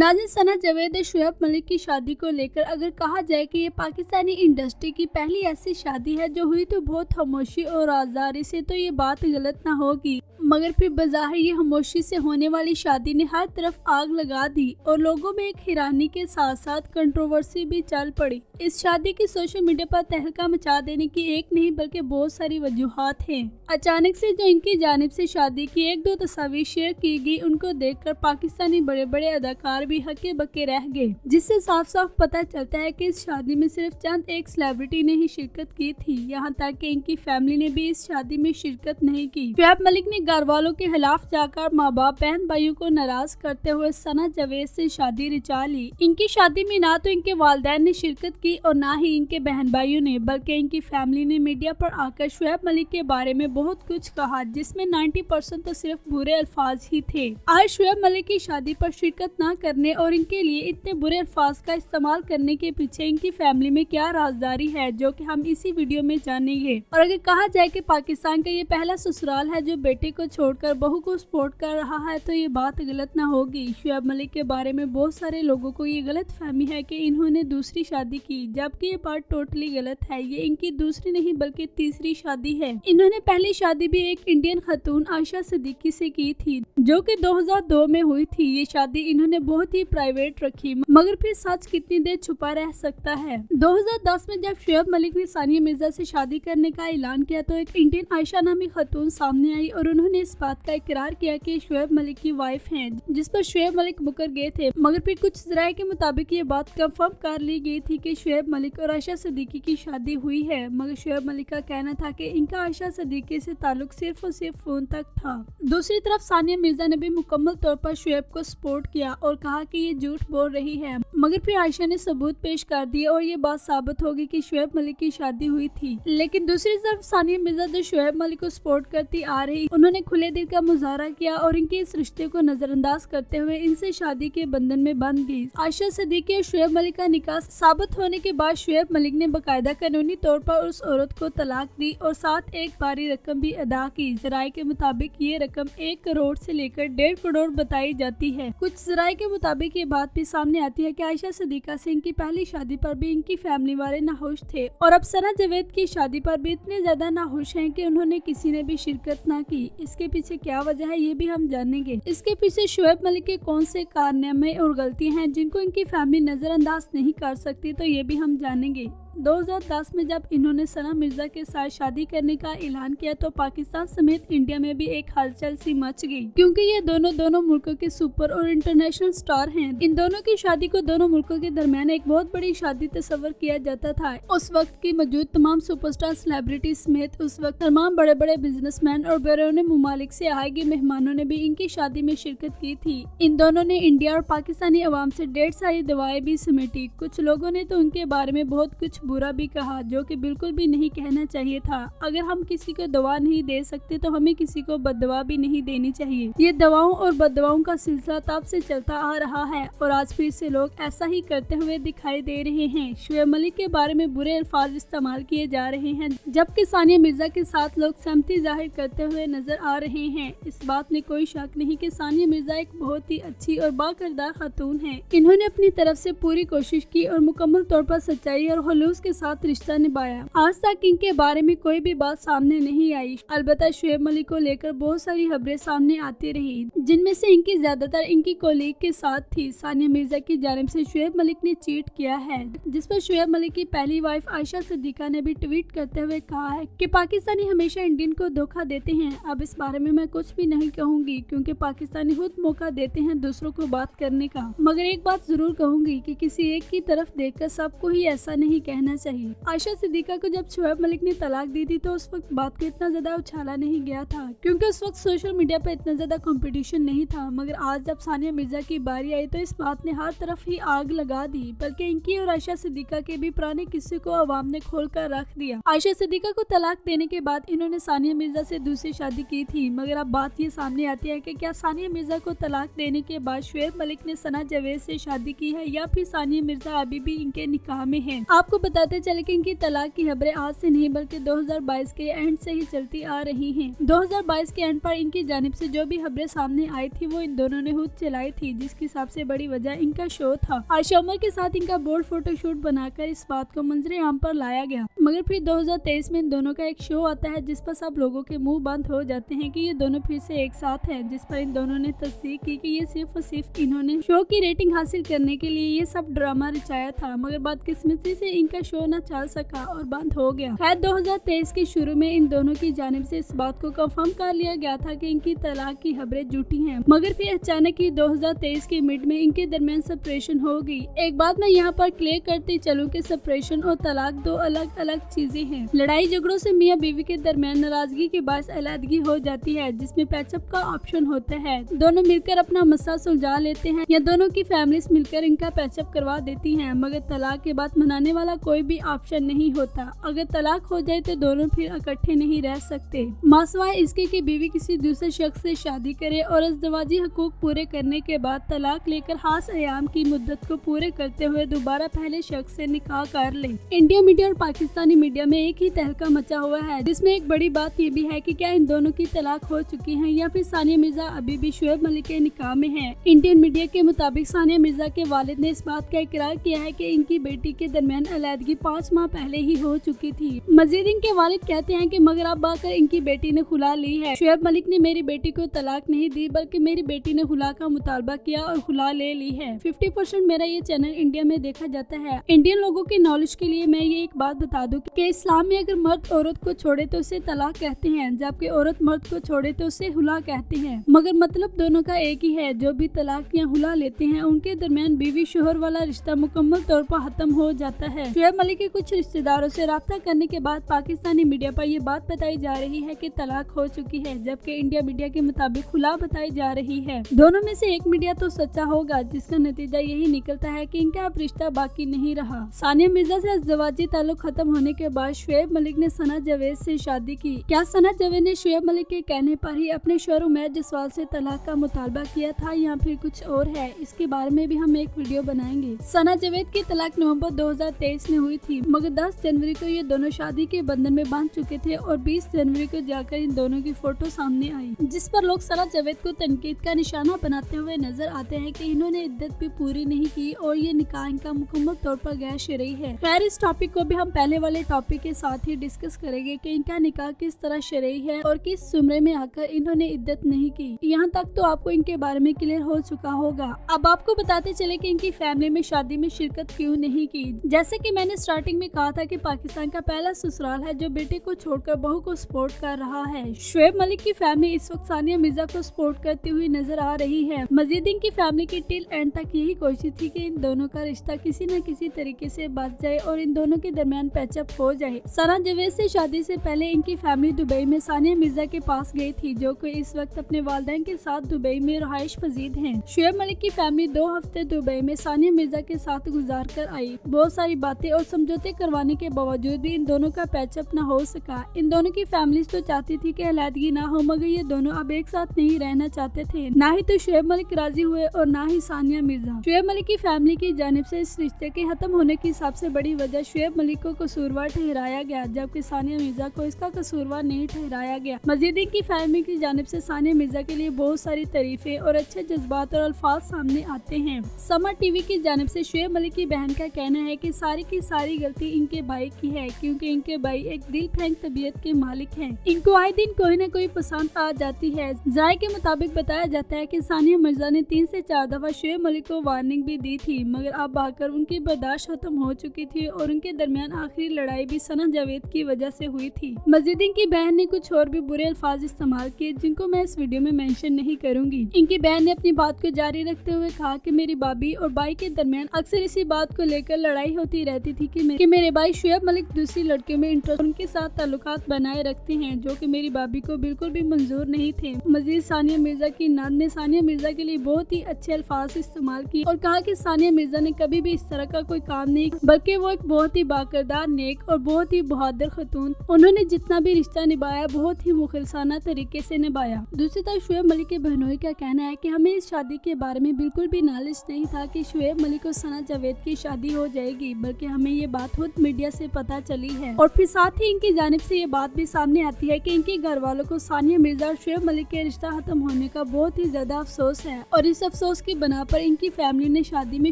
नाज़रीन, सना जावेद और शुएब मलिक की शादी को लेकर अगर कहा जाए कि ये पाकिस्तानी इंडस्ट्री की पहली ऐसी शादी है जो हुई तो बहुत खामोशी और राज़दारी से, तो ये बात गलत ना होगी। मगर फिर बज़ाहिर ये खामोशी से होने वाली शादी ने हर तरफ आग लगा दी और लोगों में एक हैरानी के साथ साथ कंट्रोवर्सी भी चल पड़ी। इस शादी की सोशल मीडिया पर तहलका मचा देने की एक नहीं बल्कि बहुत सारी वजूहात हैं। अचानक से जो इनकी जानिब से शादी की एक दो तस्वीर शेयर की गई, उनको देखकर पाकिस्तानी बड़े बड़े अदाकार भी हक्के बक्के रह गए, जिससे साफ साफ पता चलता है कि इस शादी में सिर्फ चंद एक सेलिब्रिटी ने ही शिरकत की थी। यहाँ तक कि इनकी फैमिली ने भी इस शादी में शिरकत नहीं की। शुएब मलिक ने घर वालों के खिलाफ जाकर माँ बाप बहन भाइयों को नाराज करते हुए सना जावेद से शादी रचा ली। इनकी शादी में ना तो इनके वालिदैन ने शिरकत की और ना ही इनके बहन भाइयों ने, बल्कि इनकी फैमिली ने मीडिया पर आकर शुएब मलिक के बारे में बहुत कुछ कहा, जिसमें 90% तो सिर्फ बुरे अल्फाज ही थे। आज शुएब मलिक की शादी पर शिरकत न करने और इनके लिए इतने बुरे अल्फाज का इस्तेमाल करने के पीछे इनकी फैमिली में क्या राजदारी है, जो कि हम इसी वीडियो में जानेंगे। और अगर कहा जाए कि पाकिस्तान का ये पहला ससुराल है जो बेटे को छोड़कर बहू को सपोर्ट कर रहा है, तो ये बात गलत ना होगी। शुएब मलिक के बारे में बहुत सारे लोगों को ये गलत फहमी है कि इन्होंने दूसरी शादी की, जबकि ये बात टोटली गलत है। ये इनकी दूसरी नहीं बल्कि तीसरी शादी है। इन्होंने पहली शादी भी एक इंडियन खातून आयशा सिद्दीकी से की थी, जो कि 2002 में हुई थी। ये शादी इन्होंने बहुत ही प्राइवेट रखी, मगर फिर सच कितनी देर छुपा रह सकता है। 2010 में जब शुएब मलिक ने सानिया मिर्जा से शादी करने का ऐलान किया, तो एक इंडियन आयशा नामी खातून सामने आई और उन्होंने इस बात का इकरार किया कि शुएब मलिक की वाइफ हैं, जिस पर शुएब मलिक मुकर गए थे। मगर फिर कुछ ज़राए के मुताबिक ये बात कंफर्म कर ली गई थी कि शुएब मलिक और आयशा सिद्दीकी की शादी हुई है। मगर शुएब मलिक का कहना था कि इनका आयशा सिद्दीकी से ताल्लुक सिर्फ और सिर्फ फोन तक था। दूसरी तरफ सानिया मिर्जा ने भी मुकम्मल तौर पर शुएब को सपोर्ट किया और कहा कि ये झूठ बोल रही है। मगर फिर आयशा ने सबूत पेश कर दिए और ये बात साबित होगी कि शुएब मलिक की शादी हुई थी। लेकिन दूसरी तरफ सानिया मिर्जा जो शुएब मलिक को सपोर्ट करती आ रही, उन्होंने खुले दिल का मुजाहरा किया और इनके इस रिश्ते को नजरअंदाज करते हुए इनसे शादी के बंधन में बंध गई। आयशा सिद्दीकी और शुएब मलिक का निकाह साबित होने के बाद शुएब मलिक ने बाकायदा कानूनी तौर पर उस औरत को तलाक दी और साथ एक बारी रकम भी अदा की। ज़राए के मुताबिक ये रकम 1 करोड़ से लेकर 1.5 करोड़ बताई जाती है। कुछ ज़राए के मुताबिक ये बात भी सामने आती है कि आयशा सिद्दीका से इनकी पहली शादी पर भी इनकी फैमिली वाले नाखुश थे और अब सना जावेद की शादी पर भी इतने ज्यादा नाखुश हैं कि उन्होंने किसी ने भी शिरकत ना की। इसके पीछे क्या वजह है ये भी हम जानेंगे। इसके पीछे शुएब मलिक के कौन से कारनामे और गलतियां हैं जिनको इनकी फैमिली नजरअंदाज नहीं कर सकती, तो ये भी हम जानेंगे। 2010 में जब इन्होंने सना मिर्जा के साथ शादी करने का ऐलान किया, तो पाकिस्तान समेत इंडिया में भी एक हलचल सी मच गई, क्योंकि ये दोनों मुल्कों के सुपर और इंटरनेशनल स्टार हैं। इन दोनों की शादी को दोनों मुल्कों के दरमियान एक बहुत बड़ी शादी तस्वर किया जाता था। उस वक्त की मौजूद तमाम सुपरस्टार सेलिब्रिटी समेत उस वक्त तमाम बड़े बड़े बिजनेसमैन और बैरून मुमालिक से आए गए मेहमानों ने भी इनकी शादी में शिरकत की थी। इन दोनों ने इंडिया और पाकिस्तानी अवाम से ढेर सारी दवाएं भी समेटी। कुछ लोगों ने तो उनके बारे में बहुत कुछ बुरा भी कहा, जो कि बिल्कुल भी नहीं कहना चाहिए था। अगर हम किसी को दवा नहीं दे सकते तो हमें किसी को बददवा भी नहीं देनी चाहिए। ये दवाओं और बददवाओं का सिलसिला तब से चलता आ रहा है और आज फिर से लोग ऐसा ही करते हुए दिखाई दे रहे हैं। शुएब मलिक के बारे में बुरे अल्फाज इस्तेमाल किए जा रहे हैं, जबकि सानिया मिर्जा के साथ लोग सहमति जाहिर करते हुए नजर आ रहे हैं। इस बात में कोई शक नहीं कि सानिया मिर्जा एक बहुत ही अच्छी और बाकिरदार खातून है। इन्होंने अपनी तरफ से पूरी कोशिश की और मुकम्मल तौर पर सच्चाई और खुलूस के साथ रिश्ता निभाया। आज तक इनके बारे में कोई भी बात सामने नहीं आई। अलबत्ता शुएब मलिक को लेकर बहुत सारी खबरें सामने आती रही, जिनमें से इनकी ज्यादातर इनकी कोलीग के साथ थी। सानिया मिर्जा की जानिब से शुएब मलिक ने चीट किया है, जिस पर शुएब मलिक की पहली वाइफ आयशा सिद्दीका ने भी ट्वीट करते हुए कहा है कि पाकिस्तानी हमेशा इंडियन को धोखा देते हैं। अब इस बारे में मैं कुछ भी नहीं कहूँगी, क्योंकि पाकिस्तानी खुद मौका देते हैं दूसरों को बात करने का। मगर एक बात जरूर कहूँगी कि किसी एक की तरफ देखकर सबको ही ऐसा नहीं कहना चाहिए। आयशा सिद्दीका को जब शुएब मलिक ने तलाक दी थी, तो उस वक्त बात को इतना ज्यादा उछाला नहीं गया था, क्योंकि उस वक्त सोशल मीडिया पे इतना ज्यादा कंपटीशन नहीं था। मगर आज जब सानिया मिर्जा की बारी आई, तो इस बात ने हर तरफ ही आग लगा दी, बल्कि इनकी और आयशा सिद्दीका के भी पुराने किस्से को अवाम ने खोल कर रख दिया। आयशा सिद्दीका को तलाक देने के बाद इन्होंने सानिया मिर्जा से दूसरी शादी की थी। मगर अब बात ये सामने आती है कि क्या सानिया मिर्जा को तलाक देने के बाद शुएब मलिक ने सना जावेद से शादी की है, या फिर सानिया मिर्जा अभी भी इनके निकाह में है। आपको बताते चले कि इनकी तलाक की खबरें आज से नहीं बल्कि 2022 के एंड से ही चलती आ रही हैं। 2022 के एंड पर इनकी जानिब से जो भी खबरें सामने आई थी वो इन दोनों ने खुद चलाई थी, जिसकी सबसे बड़ी वजह इनका शो था। आयशा उमर के साथ इनका बोल्ड फोटोशूट बनाकर इस बात को मंजरे आम पर लाया गया। मगर फिर 2023 में इन दोनों का एक शो आता है जिस पर सब लोगों के मुंह बंद हो जाते हैं कि ये दोनों फिर से एक साथ हैं, जिस पर इन दोनों ने तस्दीक की कि ये सिर्फ और सिर्फ इन्होंने शो की रेटिंग हासिल करने के लिए ये सब ड्रामा रचाया था। मगर बदकिस्मती से इनका शो न चल सका और बंद हो गया। खैर 2023 के शुरू में इन दोनों की जानिब से इस बात को कंफर्म कर लिया गया था कि इनकी तलाक की खबरें झूठी हैं। मगर फिर अचानक ही 2023 के मिड में इनके दरमियान सेपरेशन हो गई। एक बात मैं यहाँ पर क्लियर करती चलूं कि सेपरेशन और तलाक दो अलग अलग चीजें हैं। लड़ाई झगड़ों से मियाँ बीवी के दरमियान नाराजगी के बायस अलहदगी हो जाती है, जिसमें पैचअप का ऑप्शन होता है। दोनों मिलकर अपना मसला सुलझा लेते हैं या दोनों की फैमिलीज मिलकर इनका पैचअप करवा देती हैं। मगर तलाक के बाद मनाने वाला कोई भी ऑप्शन नहीं होता। अगर तलाक हो जाए तो दोनों फिर इकट्ठे नहीं रह सकते। मासवाए इसके कि बीवी किसी दूसरे शख्स से शादी करे और अज़दवाजी हकूक पूरे करने के बाद तलाक लेकर खास अयाम की मुद्दत को पूरे करते हुए दोबारा पहले शख्स से निकाह कर ले। इंडिया मीडिया और पाकिस्तानी मीडिया में एक ही तहलका मचा हुआ है, जिसमें एक बड़ी बात ये भी है कि क्या इन दोनों की तलाक हो चुकी है या फिर सानिया मिर्जा अभी भी शुएब मलिक के निकाह में है। इंडियन मीडिया के मुताबिक सानिया मिर्जा के वालिद ने इस बात का इकरार किया है कि इनकी बेटी के दरमियान अलहदगी 5 माह पहले ही हो चुकी थी। मजीद इनके वालिद कहते हैं कि मगर अब आकर इनकी बेटी ने खुला ली है। शुएब मलिक ने मेरी बेटी को तलाक नहीं दी बल्कि मेरी बेटी ने खुला का मुतालबा किया और खुला ले ली है। 50% मेरा ये चैनल इंडिया में देखा जाता है। इंडियन लोगों की नॉलेज के लिए मैं ये एक बात बता दूं कि इस्लाम में अगर मर्द औरत को छोड़े तो उसे तलाक कहते हैं, जबकि औरत मर्द को छोड़े तो उसे हुला कहते हैं। मगर मतलब दोनों का एक ही है। जो भी तलाक या हुला लेते हैं उनके दरमियान बीवी शोहर वाला रिश्ता मुकम्मल तौर पर खत्म हो जाता है। शुएब मलिक के कुछ रिश्तेदारों से राब्ता करने के बाद पाकिस्तानी मीडिया पर ये बात बताई जा रही है कि तलाक हो चुकी है, जबकि इंडिया मीडिया के मुताबिक खुला बताई जा रही है। दोनों में से एक मीडिया तो सच्चा होगा, जिसका नतीजा यही निकलता है कि इनका अब रिश्ता बाकी नहीं रहा। सानिया मिर्जा से अज़दवाजी ताल्लुक खत्म होने के बाद शुएब मलिक ने सना जावेद से शादी की। क्या सना जावेद ने शुएब मलिक के कहने पर ही अपने शोहर उमैर जसवाल से तलाक का मुतालबा किया था या फिर कुछ और है? इसके बारे में भी हम एक वीडियो बनाएंगे। सना जावेद की तलाक नवंबर 2023 में हुई थी, मगर 10 जनवरी को ये दोनों शादी के बंधन में बांध चुके थे और 20 जनवरी को जाकर इन दोनों की फोटो सामने आई, जिस पर लोग सना जावेद को तनकीद का निशाना बनाते हुए नजर आते हैं कि इन्होंने इद्दत भी पूरी नहीं की और ये निकाह इनका मुकम्मल तौर पर गैर शरई है। खैर इस टॉपिक को भी हम पहले वाले टॉपिक के साथ ही डिस्कस करेंगे कि इनका निकाह किस तरह शरई है और किस जुमरे में आकर इन्होंने इद्दत नहीं की। यहाँ तक तो आपको इनके बारे में क्लियर हो चुका होगा। अब आपको बताते चले कि इनकी फैमिली में शादी में शिरकत क्यों नहीं की। जैसे कि मैंने स्टार्टिंग में कहा था कि पाकिस्तान का पहला ससुराल है जो बेटे को छोड़कर बहू को सपोर्ट कर रहा है। शुएब मलिक की फैमिली इस वक्त सानिया मिर्जा को सपोर्ट करती हुई नजर आ रही है। मजीद इनकी फैमिली की टिल एंड तक यही कोशिश थी कि इन दोनों का रिश्ता किसी न किसी तरीके से बच जाए और इन दोनों के दरमियान पैचअप हो जाए। सना जावेद से शादी से पहले इनकी फैमिली दुबई में सानिया मिर्जा के पास गई थी, जो कि इस वक्त अपने वालिदैन के साथ दुबई में रहाइश पजीद हैं। शुएब मलिक की फैमिली 2 हफ्ते दुबई में सानिया मिर्जा के साथ गुजार कर आई। बहुत सारी बातें और समझौते करवाने के बावजूद भी इन दोनों का पैचअप न हो सका। इन दोनों की फैमिली तो चाहती थी कि अलहदगी ना हो, मगर ये दोनों अब एक साथ नहीं रहना चाहते थे। ना ही तो शुएब मलिक राजी हुए और ना ही सानिया मिर्जा। शुएब मलिक की फैमिली की जानिब से इस रिश्ते के खत्म होने की सबसे बड़ी वजह शुएब मलिक को कसूरवार ठहराया गया, जबकि सानिया मिर्जा को इसका कसूरवार नहीं ठहराया गया। मजीद की फैमिली की जानिब से सानिया मिर्जा के लिए बहुत सारी तारीफें और अच्छे जज्बात और अल्फाज सामने आते हैं। समर टीवी की जानिब से शुएब मलिक की बहन का कहना है कि सारी की सारी गलती इनके भाई की है, क्योंकि इनके भाई एक दिल फेंक तबीयत के मालिक हैं। इनको आए दिन कोई न कोई पसंद आ जाती है। जाय के मुताबिक बताया जाता है कि सानिया मिर्जा ने 3 से 4 दफा शुएब मलिक को वार्निंग भी दी थी, मगर अब आकर उनकी बर्दाश्त खत्म हो चुकी थी और उनके दरमियान आखिरी लड़ाई भी सना जावेद की वजह से हुई थी। मजीद इनकी बहन ने कुछ और भी बुरे अल्फाज इस्तेमाल किए, जिनको मैं इस वीडियो में मेंशन नहीं करूंगी। इनकी बहन ने अपनी बात को जारी रखते हुए कहा कि मेरी भाभी और भाई के दरमियान अक्सर इसी बात को लेकर लड़ाई होती रहती थी कि मेरे भाई शुएब मलिक दूसरी लड़कियों में इंटरेस्ट, उनके साथ ताल्लुकात बनाए रखते हैं, जो कि मेरी भाभी को बिल्कुल भी मंजूर नहीं थे। मजीद सानिया मिर्जा की नान ने सानिया मिर्जा के लिए बहुत ही अच्छे अल्फाज इस्तेमाल किए और कहा कि सानिया मिर्जा ने कभी भी इस तरह का कोई काम नहीं, बल्कि वो एक बहुत ही बाकरदार नेक और बहुत ही बहादुर खतून। उन्होंने जितना भी रिश्ता निभाया बहुत ही मुखलिसाना तरीके से निभाया। दूसरी तरफ शुएब मलिक के बहनोई का कहना है कि हमें इस शादी के बारे में बिल्कुल भी नॉलेज नहीं था कि शुएब मलिक और सना जावेद की शादी हो जाएगी, बल्कि हमें ये बात खुद मीडिया से पता चली है। और फिर साथ ही इनकी जानिब से ये बात भी सामने आती है कि इनके घर वालों को सानिया मिर्जा और शुएब मलिक के रिश्ता खत्म होने का बहुत ही ज्यादा अफसोस है और इस अफसोस की बना पर इनकी फैमिली ने शादी में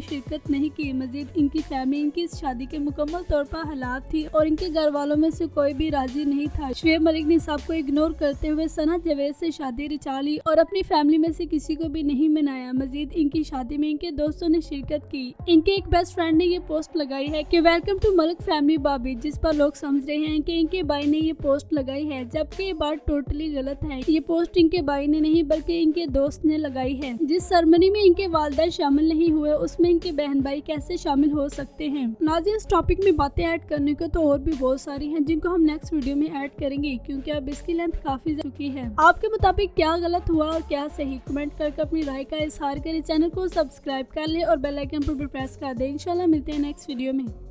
शिरकत नहीं की। मजीद इनकी फैमिली इनकी इस शादी के मुकम्मल तौर पर हालात थी और इनके घर वालों में से कोई भी राजी नहीं था। शुएब मलिक ने सबको इग्नोर करते हुए सना जावेद से शादी रचा ली और अपनी फैमिली में से किसी को भी नहीं मनाया। मजीद इनकी शादी में इनके दोस्तों ने शिरकत की। इनके एक बेस्ट फ्रेंड ने ये पोस्ट लगाई है कि वेलकम टू मलिक फैमिली बाबी, जिस पर लोग समझ रहे हैं कि इनके भाई ने ये पोस्ट लगाई है, जबकि ये बात टोटली गलत है। ये पोस्ट इनके भाई ने नहीं बल्कि इनके दोस्त ने लगाई है। जिस सेरेमनी में इनके वालिदैन शामिल नहीं हुए उसमें इनके बहन भाई कैसे शामिल हो सकते हैं। नाज़रीन, इस टॉपिक में बातें ऐड करने को तो और भी बहुत सारी हैं जिनको हम नेक्स्ट वीडियो में ऐड करेंगे, क्योंकि अब इसकी लेंथ काफी जा चुकी है। आपके मुताबिक क्या गलत हुआ और क्या सही, कमेंट करके अपनी राय का इजहार करें। चैनल को सब्सक्राइब कर ले और बेल आइकन पर भी प्रेस कर दे। इंशाल्लाह मिलते हैं नेक्स्ट वीडियो में।